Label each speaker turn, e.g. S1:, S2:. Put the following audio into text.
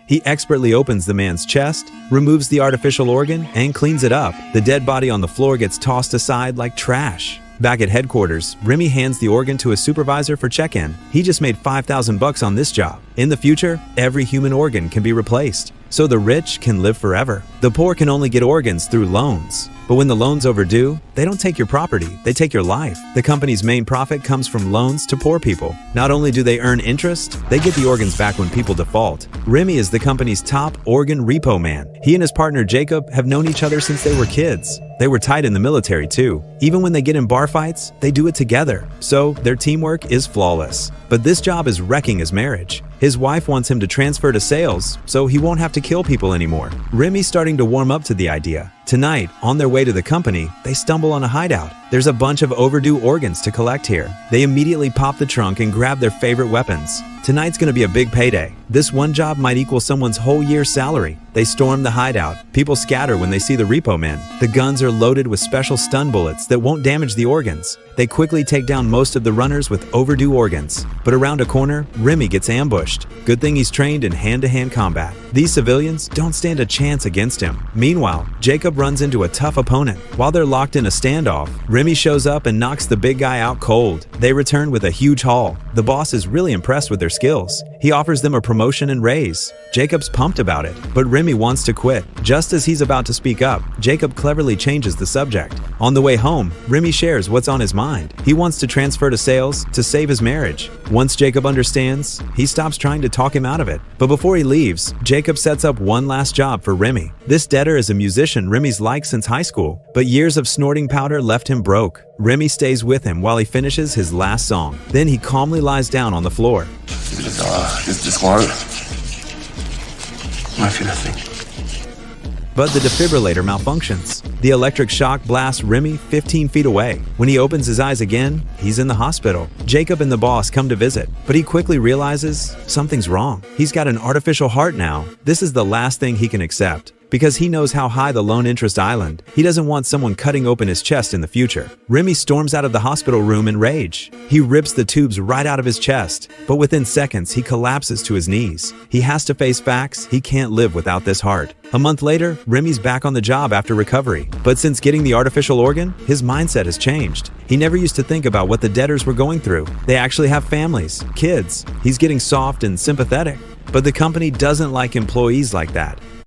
S1: He expertly opens the man's chest, removes the artificial organ, and cleans it up. The dead body on the floor gets tossed aside like trash. Back at headquarters, Remy hands the organ to a supervisor for check-in. He just made $5,000 on this job. In the future, every human organ can be replaced, so the rich can live forever. The poor can only get organs through loans. But when the loan's overdue, they don't take your property, they take your life. The company's main profit comes from loans to poor people. Not only do they earn interest, they get the organs back when people default. Remy is the company's top organ repo man. He and his partner Jacob have known each other since they were kids. They were tight in the military too. Even when they get in bar fights, they do it together. So their teamwork is flawless. But this job is wrecking his marriage. His wife wants him to transfer to sales, so he won't have to kill people anymore. Remy's starting to warm up to the idea. Tonight, on their way to the company, they stumble on a hideout. There's a bunch of overdue organs to collect here. They immediately pop the trunk and grab their favorite weapons. Tonight's gonna be a big payday. This one job might equal someone's whole year's salary. They storm the hideout. People scatter when they see the repo men. The guns are loaded with special stun bullets that won't damage the organs. They quickly take down most of the runners with overdue organs. But around a corner, Remy gets ambushed. Good thing he's trained in hand-to-hand combat. These civilians don't stand a chance against him. Meanwhile, Jacob runs into a tough opponent. While they're locked in a standoff, Remy shows up and knocks the big guy out cold. They return with a huge haul. The boss is really impressed with their skills. He offers them a promotion and raise. Jacob's pumped about it, but Remy wants to quit. Just as he's about to speak up, Jacob cleverly changes the subject. On the way home, Remy shares what's on his mind. He wants to transfer to sales to save his marriage. Once Jacob understands, he stops trying to talk him out of it. But before he leaves, Jacob sets up one last job for Remy. This debtor is a musician Remy's liked since high school, but years of snorting powder left him broke. Remy stays with him while he finishes his last song. Then he calmly lies down on the floor.
S2: Just quiet. I feel nothing.
S1: But the defibrillator malfunctions. The electric shock blasts Remy 15 feet away. When he opens his eyes again, he's in the hospital. Jacob and the boss come to visit, but he quickly realizes something's wrong. He's got an artificial heart now. This is the last thing he can accept. Because he knows how high the loan interest island, he doesn't want someone cutting open his chest in the future. Remy storms out of the hospital room in rage. He rips the tubes right out of his chest, but within seconds he collapses to his knees. He has to face facts. He can't live without this heart. A month later, Remy's back on the job after recovery. But since getting the artificial organ, his mindset has changed. He never used to think about what the debtors were going through. They actually have families, kids. He's getting soft and sympathetic. But the company doesn't like employees like that.